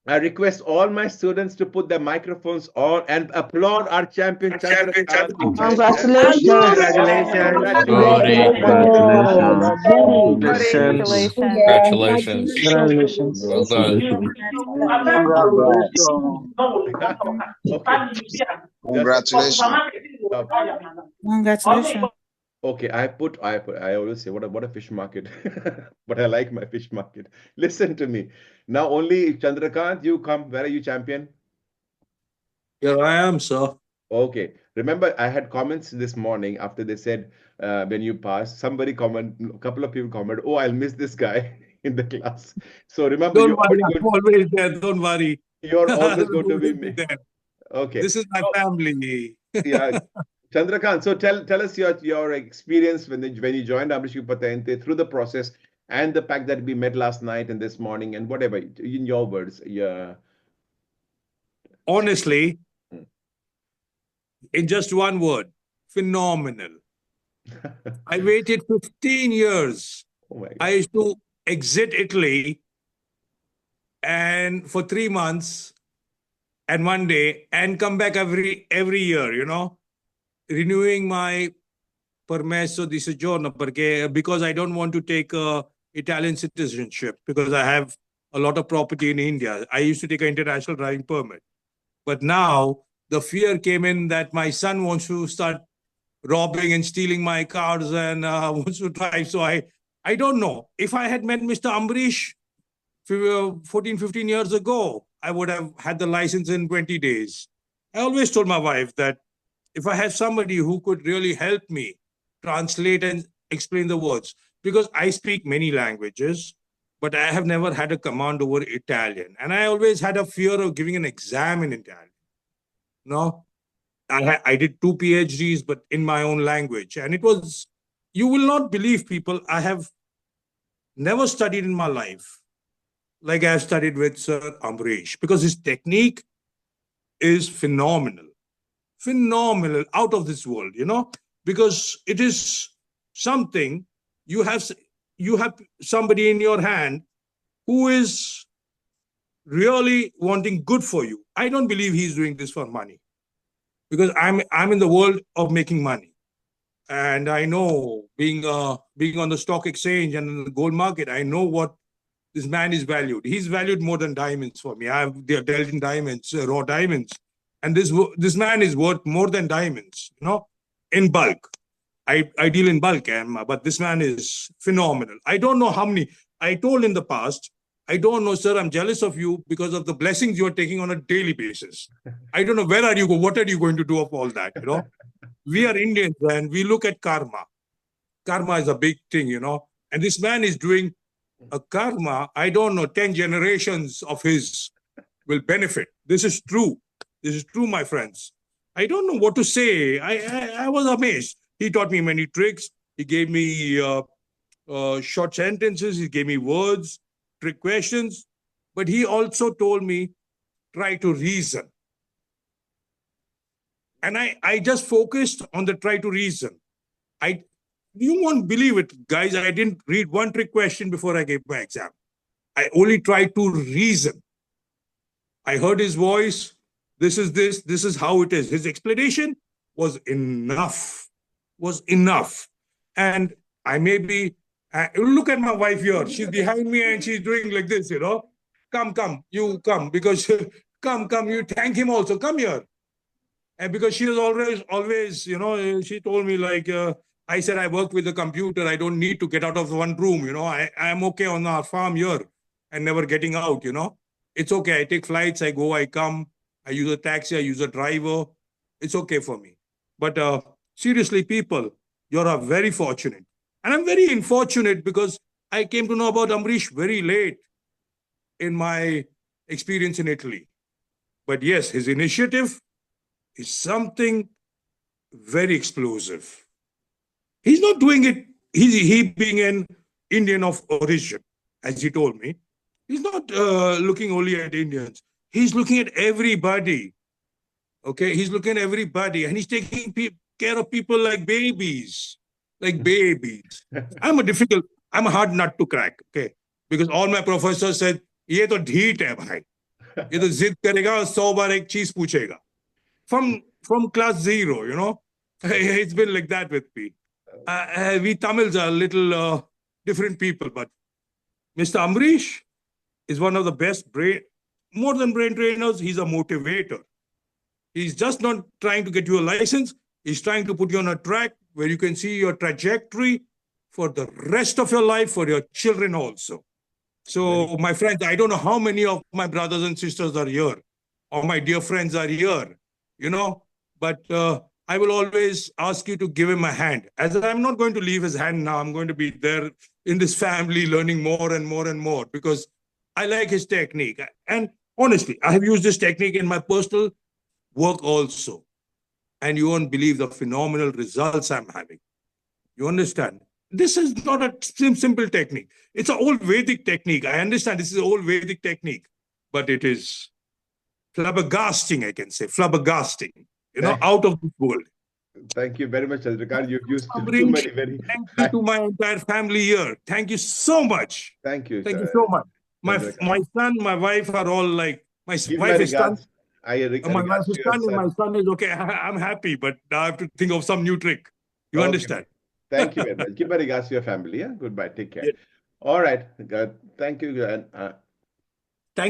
I request all my students to put their microphones on and applaud our champion Chandrakant. Congratulations. Congratulations. Gauri, Congratulations. Congratulations. congratulations. Congratulations. Well done. Okay, just Congratulations. uh, Congratulations. okay. I always say what a fish market, but I like my fish market. Listen to me. Now only Chandrakant, you come. Where are you, champion? Here I am, sir. Okay. Remember, I had comments this morning after they said when you pass, a couple of people commented, "Oh, I'll miss this guy in the class." So remember, Don't worry, I'm always there. Don't worry. you're I'll always going to be always be me. there. Okay. This is my family. Yeah. Chandrakant, so tell us your experience when you joined Ambrish Quick Patente through the process and the fact that we met last night and this morning and whatever in your words. Yeah. Honestly, in just one word, phenomenal. I waited 15 years. Oh my God. I used to exit Italy and for 3 months and one day and come back every year, renewing my permesso di soggiorno because I don't want to take Italian citizenship because I have a lot of property in India. I used to take an international driving permit. But now the fear came in that my son wants to start robbing and stealing my cars and wants to drive. So I don't know. If I had met Mr. Ambrish 14, 15 years ago, I would have had the license in 20 days. I always told my wife that if I have somebody who could really help me translate and explain the words, because I speak many languages, but I have never had a command over Italian. And I always had a fear of giving an exam in Italian. No, I did 2 PhDs, but in my own language. And it was, you will not believe, people, I have never studied in my life like I have studied with Sir Ambrish, because his technique is phenomenal. Phenomenal, out of this world, because it is something you have somebody in your hand who is really wanting good for you. I don't believe he's doing this for money, because I'm in the world of making money, and I know being on the stock exchange and in the gold market, I know what this man is valued. He's valued more than diamonds for me. They're dealt in diamonds, raw diamonds, and this man is worth more than diamonds. In bulk. I deal in bulk, but this man is phenomenal. I don't know how many. I told in the past, I don't know, sir, I'm jealous of you because of the blessings you're taking on a daily basis. I don't know, where are you going? What are you going to do of all that? We are Indians and we look at karma. Karma is a big thing, and this man is doing a karma. I don't know, 10 generations of his will benefit. This is true. This is true, my friends. I don't know what to say. I was amazed. He taught me many tricks. He gave me short sentences. He gave me words, trick questions. But he also told me, try to reason. And I just focused on the try to reason. You won't believe it, guys. I didn't read one trick question before I gave my exam. I only tried to reason. I heard his voice. This is how it is. His explanation was enough. And I may be, look at my wife here. She's behind me and she's doing like this, Come, you come, because come, you thank him also. Come here. And because she was always, she told me like, I said, I work with the computer. I don't need to get out of the one room. I'm okay on our farm here and never getting out, It's okay. I take flights. I go, I come. I use a taxi. I use a driver. It's okay for me. But seriously, people, you're very fortunate. And I'm very unfortunate because I came to know about Ambrish very late in my experience in Italy. But yes, his initiative is something very explosive. He's not doing it, he being an Indian of origin, as he told me. He's not looking only at Indians. He's looking at everybody. Okay, he's looking at everybody, and he's taking care of people like babies. I'm a hard nut to crack. Okay, because all my professors said, "Ye to dheet hai bhai." ये तो जिद करेगा 100 बार एक चीज पूछेगा. From class 0, you know, it's been like that with me. We Tamils are a little different people, but Mr. Ambrish is one of the best more than brain trainers. He's a motivator. He's just not trying to get you a license. He's trying to put you on a track where you can see your trajectory for the rest of your life, for your children also. So, my friends, I don't know how many of my brothers and sisters are here, or my dear friends are here, you know, but I will always ask you to give him a hand. As I'm not going to leave his hand now, I'm going to be there in this family learning more and more and more because I like his technique. And honestly, I have used this technique in my personal work also. And you won't believe the phenomenal results I'm having. You understand? This is not a simple technique. It's an old Vedic technique. I understand this is an old Vedic technique, but it is flabbergasting, I can say, flabbergasting, you know, out of this world. Thank you very much, Chandrakant. You've used too Ambrish, many very. thank you to my entire family here. Thank you so much. Thank you. Thank you so much. My Chandrakant. son, my wife are all like, my Give wife my is stunned. regards. I My wife regards is to your stunned and my son. son is okay. I'm happy, but I have to think of some new trick. You Okay. understand? Thank you very much. Give my regards to your family. Yeah. Goodbye. Take care. Yeah. All right. Thank you.